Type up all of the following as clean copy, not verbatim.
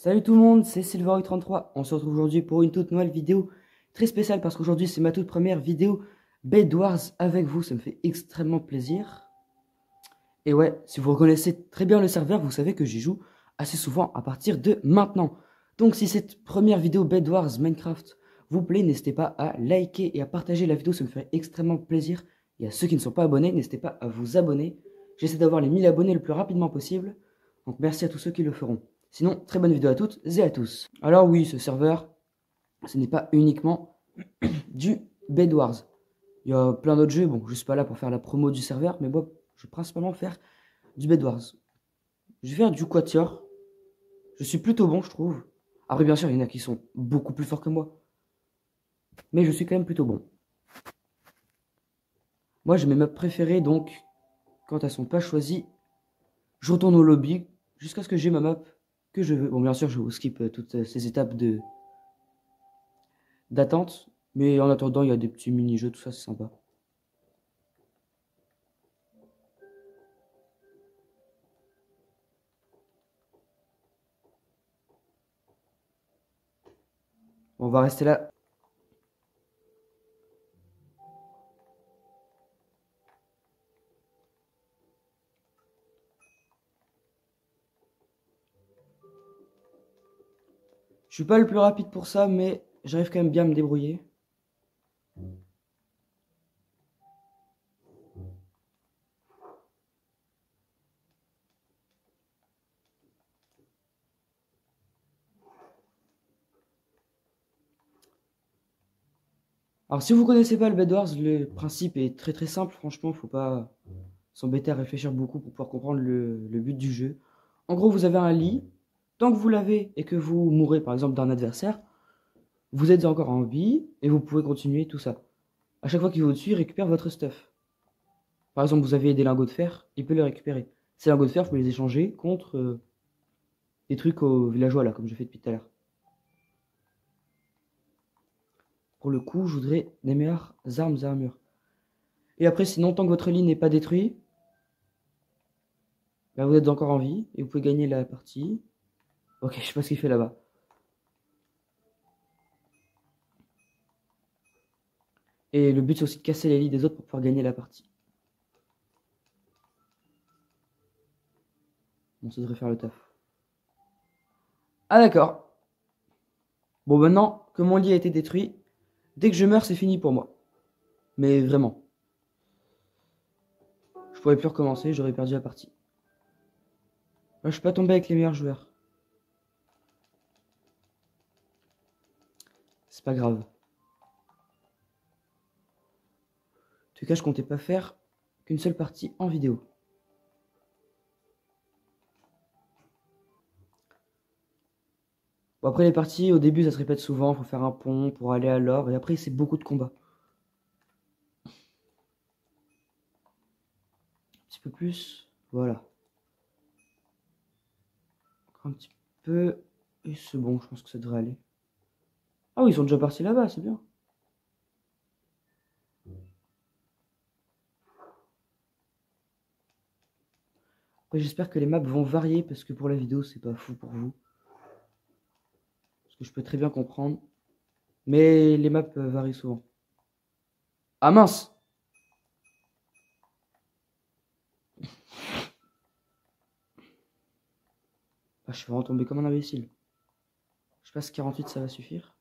Salut tout le monde, c'est Silveroy33. On se retrouve aujourd'hui pour une toute nouvelle vidéo très spéciale parce qu'aujourd'hui c'est ma toute première vidéo Bed Wars avec vous. Ça me fait extrêmement plaisir. Et ouais, si vous reconnaissez très bien le serveur, vous savez que j'y joue assez souvent à partir de maintenant. Donc si cette première vidéo Bed Wars Minecraft vous plaît, n'hésitez pas à liker et à partager la vidéo, ça me ferait extrêmement plaisir. Et à ceux qui ne sont pas abonnés, n'hésitez pas à vous abonner. J'essaie d'avoir les 1000 abonnés le plus rapidement possible. Donc merci à tous ceux qui le feront. Sinon, très bonne vidéo à toutes et à tous. Alors oui, ce serveur, ce n'est pas uniquement du Bed Wars. Il y a plein d'autres jeux. Bon, je ne suis pas là pour faire la promo du serveur, mais moi, je vais principalement faire du Bed Wars. Je vais faire du Quatuor. Je suis plutôt bon, je trouve. Après, bien sûr, il y en a qui sont beaucoup plus forts que moi. Mais je suis quand même plutôt bon. Moi, j'ai mes maps préférées, donc, quand elles sont pas choisies, je retourne au lobby jusqu'à ce que j'ai ma map que je veux. Bon, bien sûr, je vous skip toutes ces étapes d'attente. Mais en attendant, il y a des petits mini-jeux, tout ça, c'est sympa. On va rester là. Je suis pas le plus rapide pour ça, mais j'arrive quand même bien à me débrouiller. Alors si vous connaissez pas le Bed Wars, le principe est très très simple. Franchement, faut pas s'embêter à réfléchir beaucoup pour pouvoir comprendre le but du jeu. En gros, vous avez un lit. Tant que vous l'avez et que vous mourrez par exemple d'un adversaire, vous êtes encore en vie et vous pouvez continuer tout ça. À chaque fois qu'il vous tue, il récupère votre stuff. Par exemple, vous avez des lingots de fer, il peut les récupérer. Ces lingots de fer, vous pouvez les échanger contre des trucs aux villageois là, comme j'ai fait depuis tout à l'heure. Pour le coup, je voudrais des meilleures armes et armures. Et après, sinon, tant que votre lit n'est pas détruit, bah, vous êtes encore en vie et vous pouvez gagner la partie. Ok, je sais pas ce qu'il fait là-bas. Et le but, c'est aussi de casser les lits des autres pour pouvoir gagner la partie. Bon, ça devrait faire le taf. Ah d'accord. Bon, maintenant que mon lit a été détruit, dès que je meurs, c'est fini pour moi. Mais vraiment. Je pourrais plus recommencer, j'aurais perdu la partie. Là, je suis pas tombé avec les meilleurs joueurs. C'est pas grave. En tout cas, je comptais pas faire qu'une seule partie en vidéo. Bon, après les parties, au début, ça se répète souvent. Il faut faire un pont pour aller à l'or. Et après, c'est beaucoup de combats. Un petit peu plus. Voilà. Encore un petit peu. Et c'est bon, je pense que ça devrait aller. Ah oui, ils sont déjà partis là-bas, c'est bien. Après, j'espère que les maps vont varier parce que pour la vidéo, c'est pas fou pour vous. Parce que je peux très bien comprendre. Mais les maps varient souvent. Ah mince! Ah, je suis vraiment tombé comme un imbécile. Je passe 48, ça va suffire.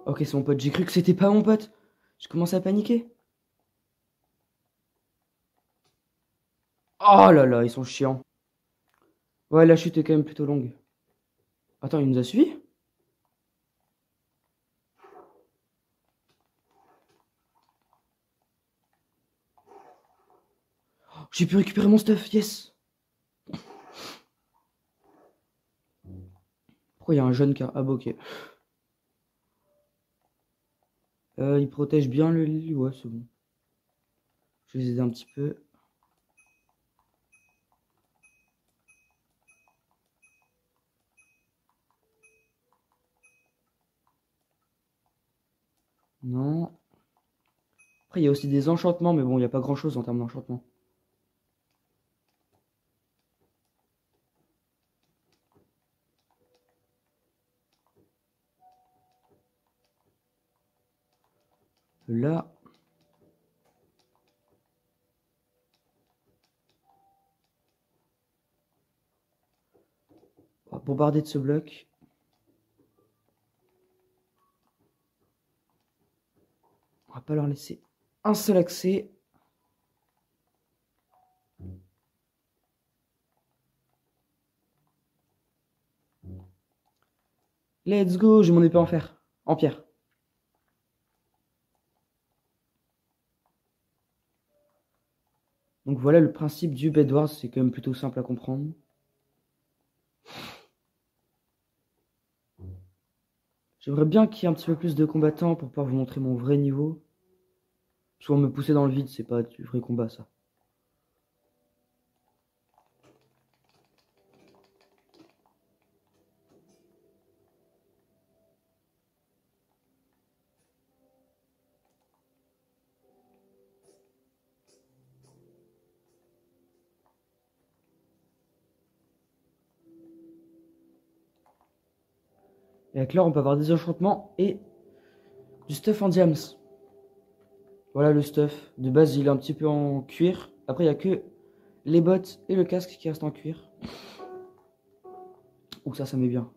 Ok, c'est mon pote. J'ai cru que c'était pas mon pote. J'ai commencé à paniquer. Oh là là, ils sont chiants. Ouais, la chute est quand même plutôt longue. Attends, il nous a suivis? Oh, j'ai pu récupérer mon stuff, yes! Pourquoi il y a un jeune qui a... Ah bah ok. Il protège bien le lit. Ouais, c'est bon. Je vais les aider un petit peu. Non. Après, il y a aussi des enchantements, mais bon, il n'y a pas grand-chose en termes d'enchantement. Là. On va bombarder de ce bloc. On va pas leur laisser un seul accès. Let's go, j'ai mon épée en fer. En pierre. Donc voilà le principe du Bedwars, c'est quand même plutôt simple à comprendre. J'aimerais bien qu'il y ait un petit peu plus de combattants pour pouvoir vous montrer mon vrai niveau. Soit me pousser dans le vide, c'est pas du vrai combat ça. Et avec l'or, on peut avoir des enchantements et du stuff en diams. Voilà le stuff. De base, il est un petit peu en cuir. Après, il n'y a que les bottes et le casque qui restent en cuir. Ouh, ça met bien.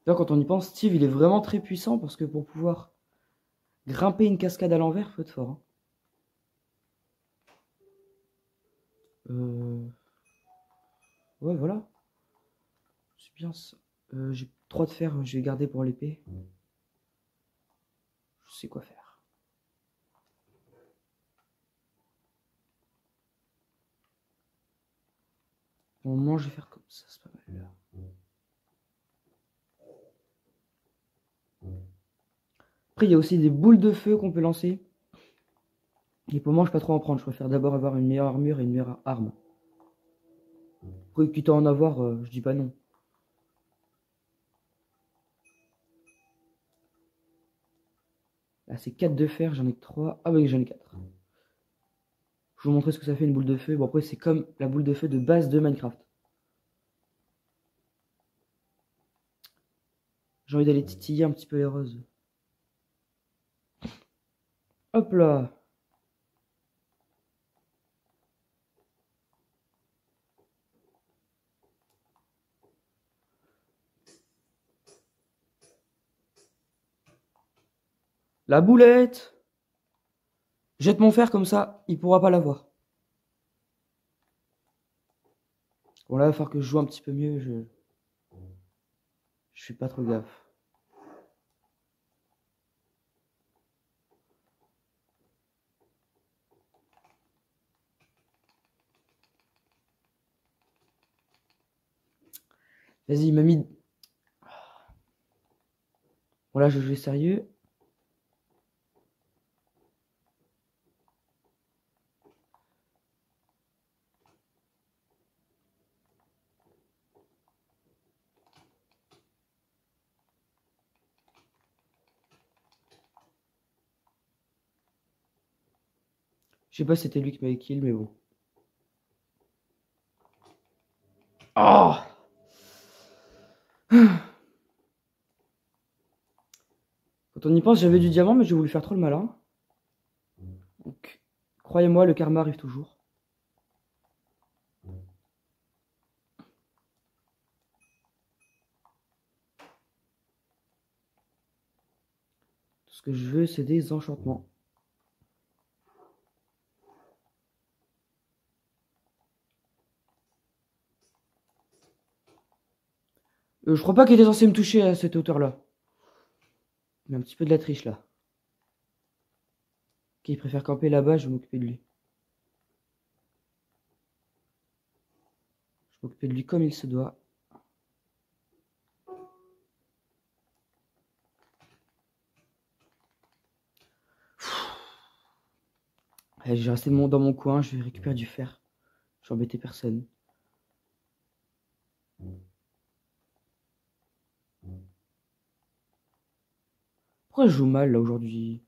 Là, quand on y pense, Steve, il est vraiment très puissant parce que pour pouvoir grimper une cascade à l'envers, faut être fort. Hein. Ouais, voilà. C'est bien ça. J'ai 3 de fer, je vais garder pour l'épée. Je sais quoi faire. Pour le moment, je vais faire comme ça, c'est pas mal là. Après, il y a aussi des boules de feu qu'on peut lancer. Et pour le moment, je ne vais pas trop en prendre. Je préfère d'abord avoir une meilleure armure et une meilleure arme. Après, quitte à en avoir, je dis pas non. Là, c'est 4 de fer, j'en ai que 3. Ah oui, j'en ai 4. Je vais vous montrer ce que ça fait une boule de feu. Bon, après, c'est comme la boule de feu de base de Minecraft. J'ai envie d'aller titiller un petit peu les roses. Hop là. La boulette. Jette mon fer comme ça, il pourra pas l'avoir. Bon, là, il va falloir que je joue un petit peu mieux. Je fais pas trop gaffe. Vas-y, il m'a mis... Bon, là, je joue sérieux. Je sais pas si c'était lui qui m'avait kill, mais bon. Oh! Quand on y pense, j'avais du diamant, mais j'ai voulu faire trop le malin. Donc, croyez-moi, le karma arrive toujours. Tout ce que je veux, c'est des enchantements. Je crois pas qu'il était censé me toucher à cette hauteur-là. Il y a un petit peu de la triche, là. Ok, il préfère camper là-bas, je vais m'occuper de lui. M'occuper de lui comme il se doit. Allez, je vais rester dans mon coin, je vais récupérer du fer. Je vais embêter personne. Pourquoi je joue mal là aujourd'hui?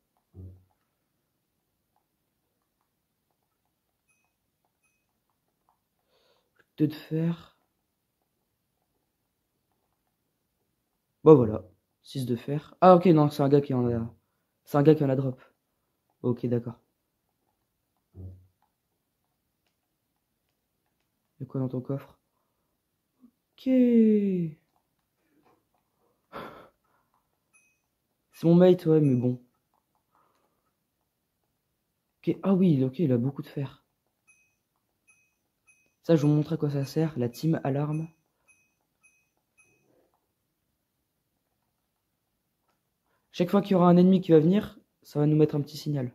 Deux de fer. Bon voilà. 6 de fer. Ah ok, non, c'est un gars qui en a. C'est un gars qui en a drop. Ok, d'accord. Il y a quoi dans ton coffre? Ok. C'est mon mate, ouais, mais bon. Ok, ah oui, ok, il a beaucoup de fer. Ça, je vous montre à quoi ça sert. La team alarme. Chaque fois qu'il y aura un ennemi qui va venir, ça va nous mettre un petit signal.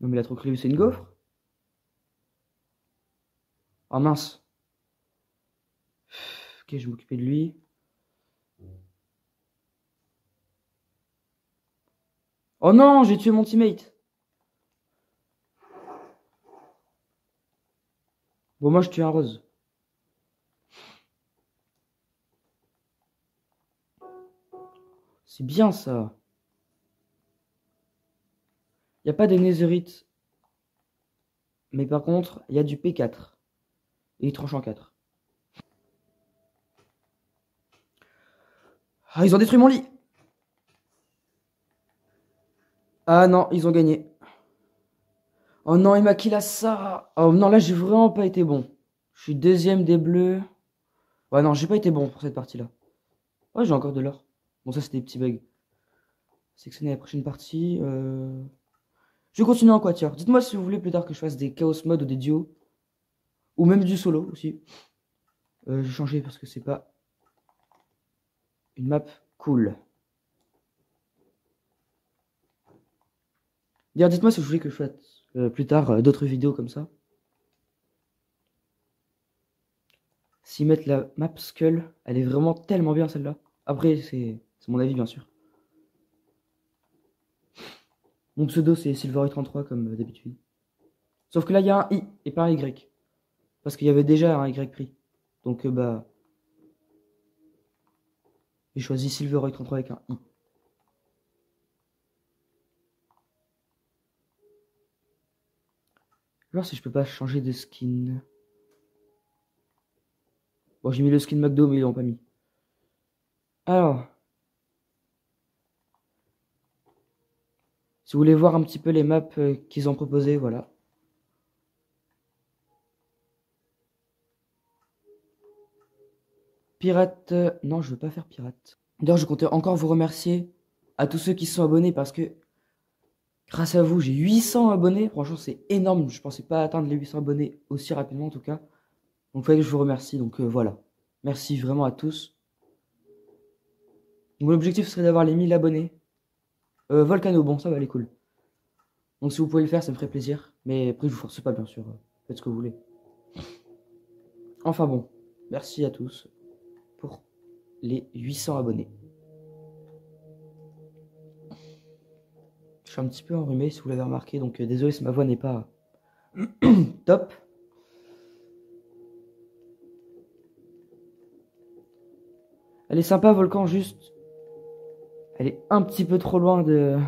Non mais il a trop cru, c'est une gaufre? Oh mince. Ok, je vais m'occuper de lui. Oh non, j'ai tué mon teammate. Bon, moi je tue un rose. C'est bien ça. Il n'y a pas des netherite. Mais par contre, il y a du P4. Et il tranche en 4. Ah, ils ont détruit mon lit. Ah non, ils ont gagné. Oh non, il m'a kill à ça. Oh non, là j'ai vraiment pas été bon. Je suis deuxième des bleus. Ouais, non, j'ai pas été bon pour cette partie-là. Ouais, j'ai encore de l'or. Bon, ça, c'était des petits bugs. Sélectionner la prochaine partie. Je vais continuer en quatuor. Dites-moi si vous voulez plus tard que je fasse des chaos mode ou des duos. Ou même du solo aussi. Je vais changer parce que c'est pas une map cool. D'ailleurs, dites-moi si vous voulez que je fasse plus tard d'autres vidéos comme ça. S'ils mettent la map Skull, elle est vraiment tellement bien celle-là. Après, c'est mon avis bien sûr. Mon pseudo c'est Silvery33 comme d'habitude. Sauf que là il y a un I et pas un Y. Parce qu'il y avait déjà un Y pris. Donc bah... j'ai choisi Silvery33 avec un I. Alors si je peux pas changer de skin. Bon, j'ai mis le skin McDo mais ils l'ont pas mis. Alors... si vous voulez voir un petit peu les maps qu'ils ont proposées, voilà. Pirate, non, je veux pas faire pirate. D'ailleurs, je comptais encore vous remercier à tous ceux qui se sont abonnés parce que grâce à vous, j'ai 800 abonnés. Franchement, c'est énorme. Je pensais pas atteindre les 800 abonnés aussi rapidement en tout cas. Donc, il fallait que je vous remercie. Donc, voilà. Merci vraiment à tous. Mon objectif serait d'avoir les 1000 abonnés. Volcano, bon, ça va, elle est cool. Donc, si vous pouvez le faire, ça me ferait plaisir. Mais après, je vous force pas, bien sûr. Faites ce que vous voulez. Enfin bon, merci à tous pour les 800 abonnés. Je suis un petit peu enrhumé si vous l'avez remarqué, donc désolé si ma voix n'est pas top. Elle est sympa, Volcan, juste... elle est un petit peu trop loin de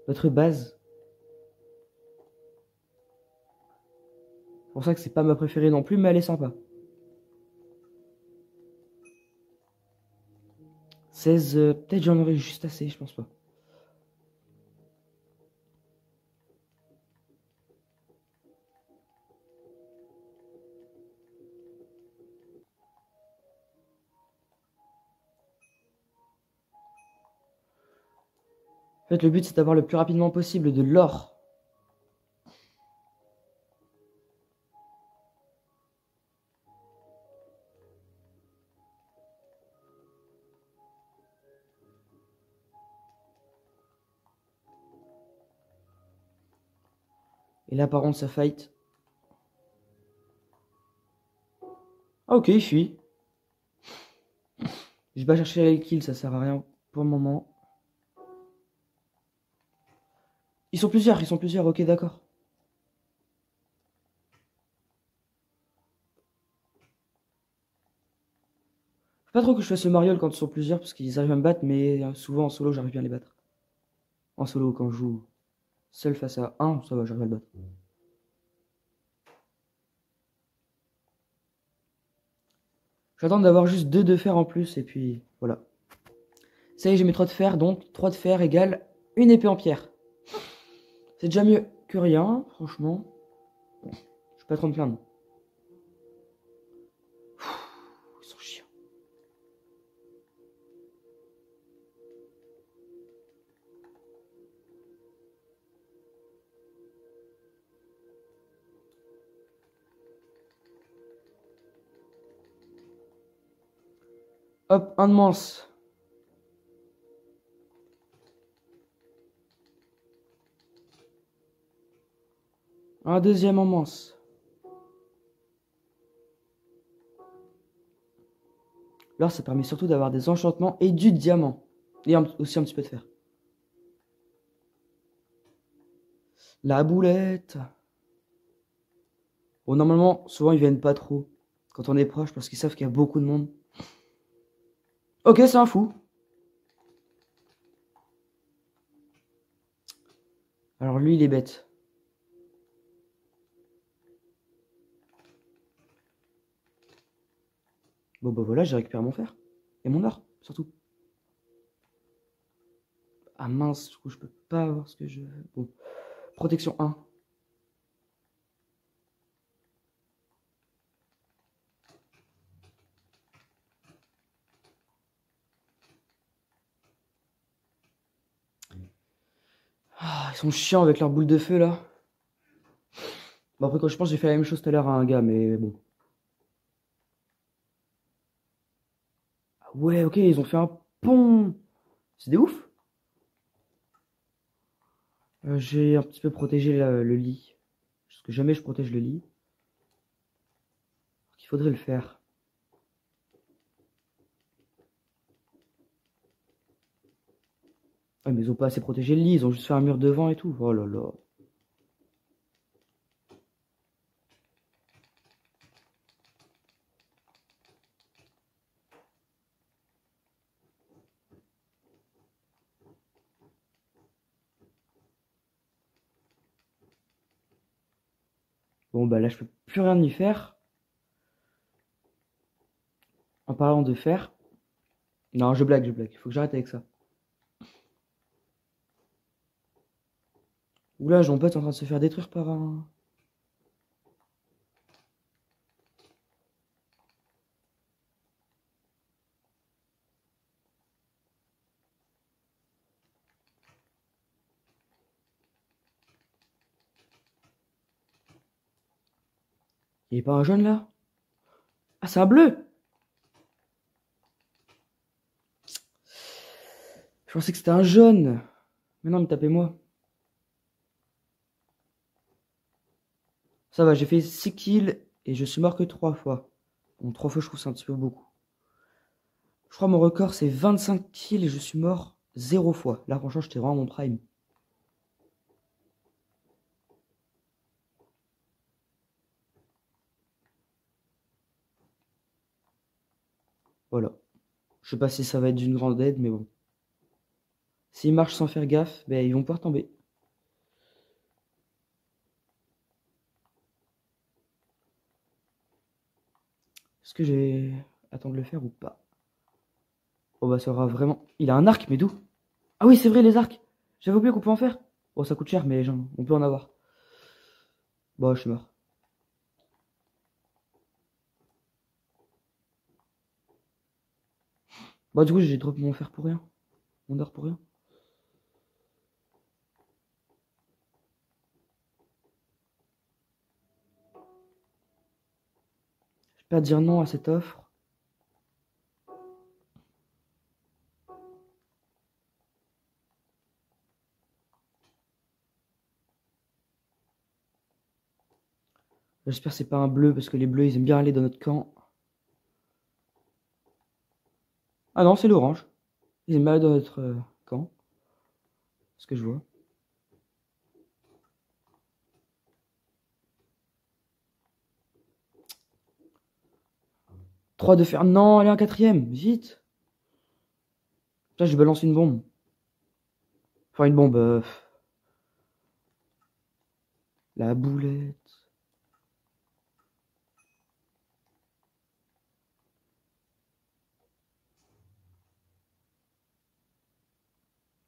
notre base. C'est pour ça que c'est pas ma préférée non plus, mais elle est sympa. 16, peut-être j'en aurais juste assez, je pense pas. En fait, le but, c'est d'avoir le plus rapidement possible de l'or. Et là, par contre, ça fight. Ah, ok, il fuit. Je vais pas chercher les kills, ça sert à rien pour le moment. Ils sont plusieurs, ok, d'accord. Faut pas trop que je fasse le mariole quand ils sont plusieurs, parce qu'ils arrivent à me battre, mais souvent en solo, j'arrive bien à les battre. En solo, quand je joue seul face à un, ça va, j'arrive à le battre. J'attends d'avoir juste 2 de fer en plus, et puis voilà. Ça y est, j'ai mes 3 de fer, donc 3 de fer égale une épée en pierre. C'est déjà mieux que rien, franchement. Bon, je vais pas trop me plaindre. Ils sont chiants. Hop, un de mince. Un deuxième en mince. Alors ça permet surtout d'avoir des enchantements et du diamant. Et aussi un petit peu de fer. La boulette. Bon, normalement, souvent ils viennent pas trop quand on est proche parce qu'ils savent qu'il y a beaucoup de monde. Ok, c'est un fou. Alors lui, il est bête. Bon, bah voilà, j'ai récupéré mon fer. Et mon or, surtout. Ah mince, du coup, je peux pas avoir ce que je veux. Bon, protection 1. Ah, ils sont chiants avec leur boule de feu, là. Bon, après, quand je pense, j'ai fait la même chose tout à l'heure à un gars, mais bon. Ah ouais, ok, ils ont fait un pont. C'est des ouf. J'ai un petit peu protégé le lit. Parce que jamais je protège le lit. Il faudrait le faire. Ouais, mais ils ont pas assez protégé le lit, ils ont juste fait un mur devant et tout. Oh là là. Bon, bah là, je peux plus rien y faire. En parlant de faire. Non, je blague, je blague. Il faut que j'arrête avec ça. Oula, mon pote est en train de se faire détruire par un. Il est pas un jaune là? Ah, c'est un bleu! Je pensais que c'était un jaune. Mais non, mais tapez-moi. Ça va, j'ai fait 6 kills et je suis mort que 3 fois. Bon, 3 fois, je trouve c'est un petit peu beaucoup. Je crois mon record c'est 25 kills et je suis mort 0 fois. Là, franchement, j'étais vraiment mon prime. Voilà. Je sais pas si ça va être d'une grande aide, mais bon. S'ils marchent sans faire gaffe, ben ils vont pouvoir tomber. Est-ce que j'ai... Attends de le faire ou pas? Oh bah ça aura vraiment... Il a un arc, mais d'où? Ah oui, c'est vrai, les arcs. J'avais oublié qu'on peut en faire. Bon, ça coûte cher, mais on peut en avoir. Bon, je suis mort. Bah du coup, j'ai drop mon fer pour rien. Mon or pour rien. Je peux pas dire non à cette offre. J'espère que c'est pas un bleu, parce que les bleus, ils aiment bien aller dans notre camp. Ah non, c'est l'orange. Ils aiment bien aller dans notre camp. Ce que je vois. 3 de fer. Non, allez, un quatrième. Vite. Là, je balance une bombe. Enfin, une bombe. La boulette.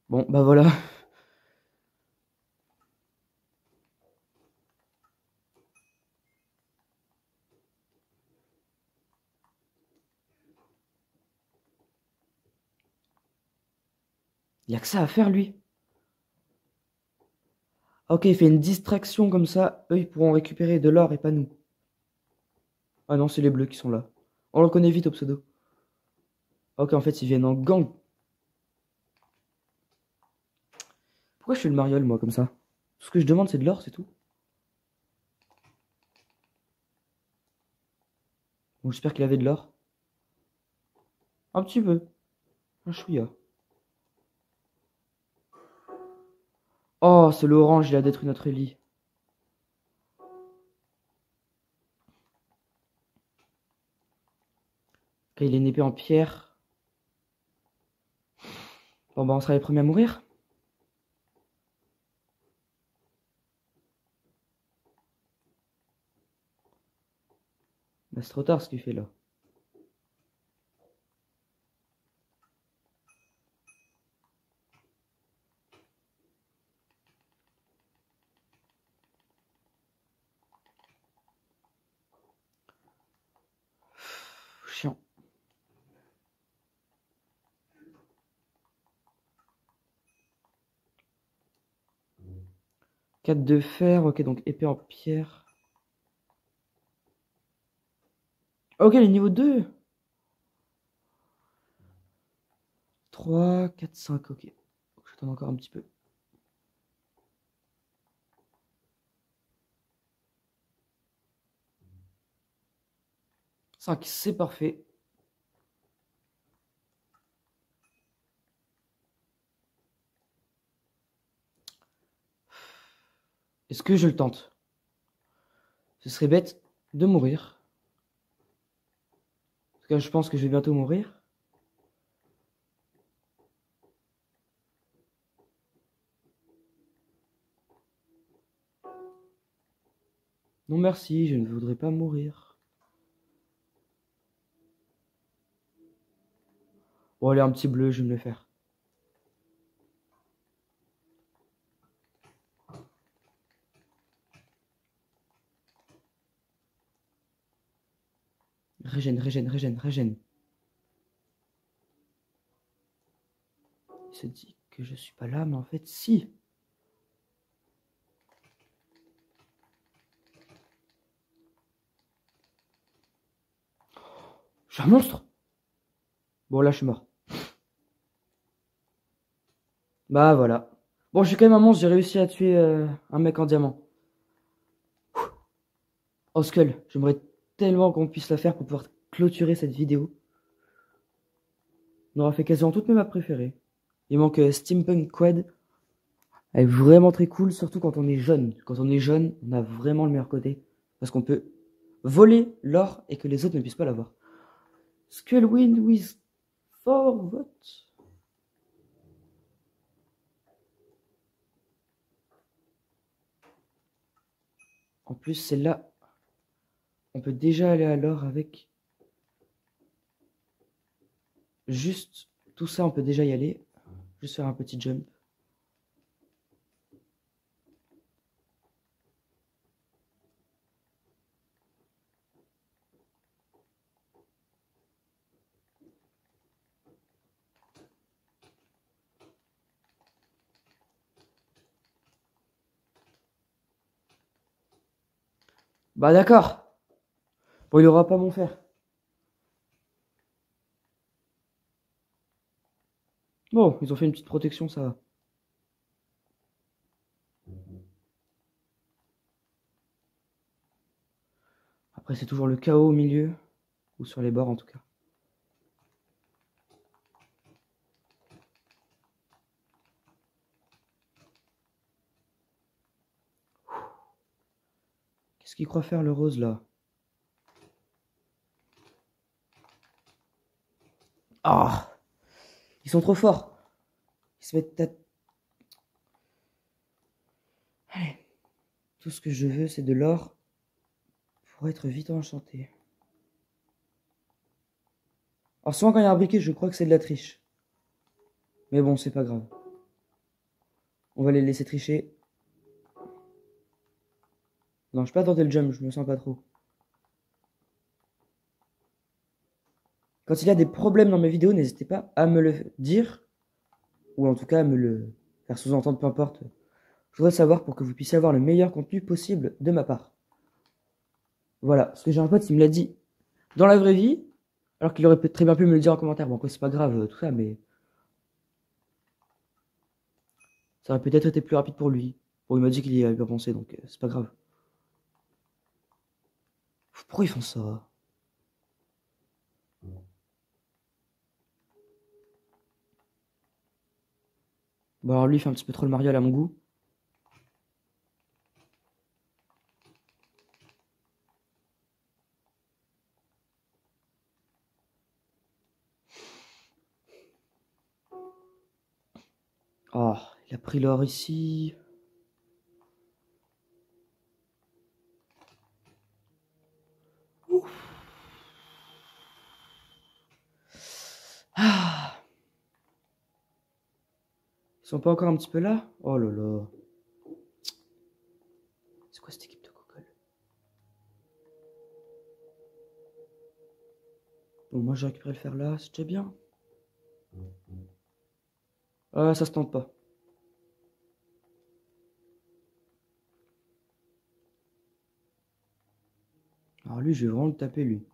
Bon, bah voilà. Il y a que ça à faire, lui. Ok, il fait une distraction comme ça. Eux, ils pourront récupérer de l'or et pas nous. Ah non, c'est les bleus qui sont là. On le connaît vite au pseudo. Ok, en fait, ils viennent en gang. Pourquoi je fais le mariole, moi, comme ça? Tout ce que je demande, c'est de l'or, c'est tout. Bon, j'espère qu'il avait de l'or. Un petit peu. Un chouïa. Oh, c'est l'orange, il a détruit notre lit. Ok, il a une épée en pierre. Bon, bah, on sera les premiers à mourir. Bah, c'est trop tard ce qu'il fait là. Chiant. 4 de fer, ok, donc épée en pierre. Ok, le niveau 2. 3, 4, 5, ok. J'attends encore un petit peu. 5, c'est parfait. Est-ce que je le tente? Ce serait bête de mourir. En tout cas, je pense que je vais bientôt mourir. Non merci, je ne voudrais pas mourir. Bon, allez, un petit bleu, je vais me le faire. Régène, régène, régène, régène. Il se dit que je suis pas là, mais en fait, si. Je suis un monstre. Bon, là, je suis mort. Bah, voilà. Bon, je suis quand même un monstre, j'ai réussi à tuer un mec en diamant. Oh, Skull, j'aimerais tellement qu'on puisse la faire pour pouvoir clôturer cette vidéo. On aura fait quasiment toutes mes maps préférées. Il manque Steampunk Quad. Elle est vraiment très cool, surtout quand on est jeune. Quand on est jeune, on a vraiment le meilleur côté. Parce qu'on peut voler l'or et que les autres ne puissent pas l'avoir. Skull win with 4 votes. En plus, celle-là, on peut déjà aller à l'or avec juste tout ça, on peut déjà y aller. Juste faire un petit jump. Bah d'accord. Bon, il aura pas mon fer. Bon, ils ont fait une petite protection, ça va. Après, c'est toujours le chaos au milieu, ou sur les bords en tout cas. Qu'est-ce qu'il croit faire le rose là? Ah! Ils sont trop forts. Ils se mettent à... Allez. Tout ce que je veux, c'est de l'or pour être vite enchanté. Alors souvent quand il y a un briquet, je crois que c'est de la triche. Mais bon, c'est pas grave. On va les laisser tricher. Non, je peux pas tenter le jump, je me sens pas trop. Quand il y a des problèmes dans mes vidéos, n'hésitez pas à me le dire. Ou en tout cas à me le faire sous-entendre, peu importe. Je voudrais savoir pour que vous puissiez avoir le meilleur contenu possible de ma part. Voilà, parce que j'ai un pote, il me l'a dit dans la vraie vie, alors qu'il aurait très bien pu me le dire en commentaire. Bon, quoi, c'est pas grave, tout ça, mais ça aurait peut-être été plus rapide pour lui. Bon, il m'a dit qu'il y avait pas pensé, donc c'est pas grave. Pourquoi ils font ça? Bon, alors lui, il fait un petit peu trop le mariole à mon goût. Oh, il a pris l'or ici. Ouf. Ah. Ils sont pas encore un petit peu là? Oh là là. C'est quoi cette équipe de cocoles? Bon, moi j'ai récupéré le fer là, c'est déjà bien. Ah, ça se tente pas. Alors lui, je vais vraiment le taper, lui.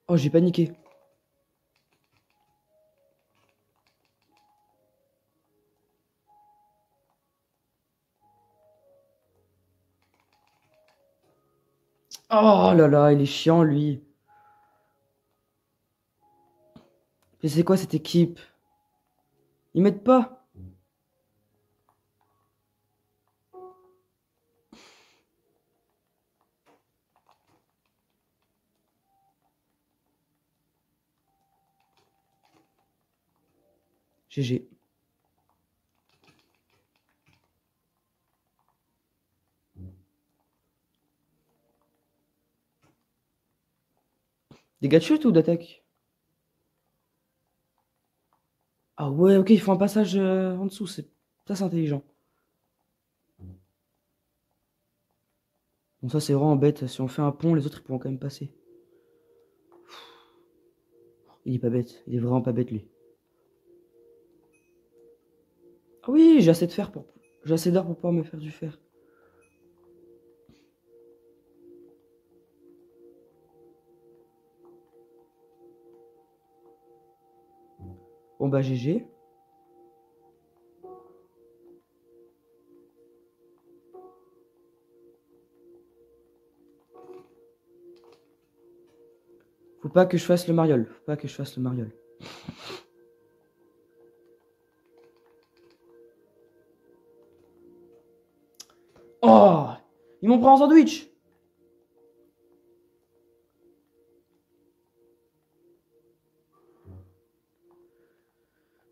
Oh, j'ai paniqué. Oh là là, il est chiant, lui. Mais c'est quoi cette équipe? Ils m'aident pas. GG. Des gars de chute ou d'attaque? Ah ouais, ok, ils font un passage en dessous, ça c'est intelligent. Bon, ça c'est vraiment bête, si on fait un pont, les autres ils pourront quand même passer. Il est pas bête, il est vraiment pas bête lui. Ah oui, j'ai assez de fer pour... J'ai assez d'or pour pouvoir me faire du fer. Bon bah GG. Faut pas que je fasse le mariole, faut pas que je fasse le mariole. Oh, ils m'ont pris en sandwich.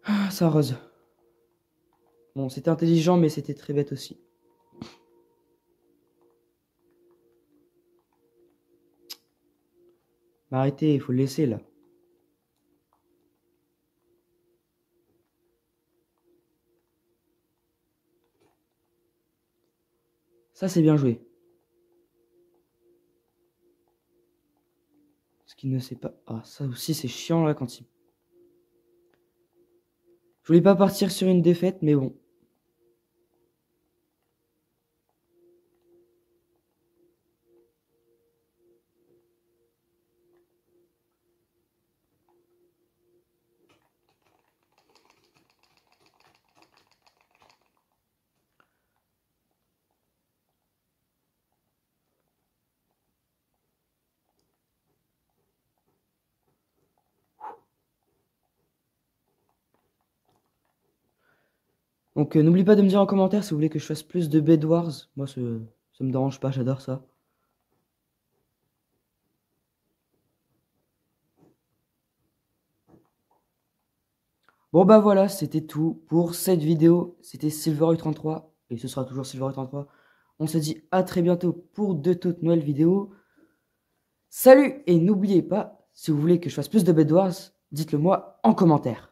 Ah, ça rose. Bon, c'était intelligent, mais c'était très bête aussi. Mais arrêtez, il faut le laisser là. Ça, c'est bien joué. Parce qu'il ne sait pas. Ah, ça aussi, c'est chiant là quand il. Je voulais pas partir sur une défaite, mais bon. Donc n'oublie pas de me dire en commentaire si vous voulez que je fasse plus de Bed Wars. Moi, ça me dérange pas, j'adore ça. Bon bah voilà, c'était tout pour cette vidéo. C'était Silveroid33 et ce sera toujours Silveroid33. On se dit à très bientôt pour de toutes nouvelles vidéos. Salut et n'oubliez pas, si vous voulez que je fasse plus de Bed Wars, dites-le moi en commentaire.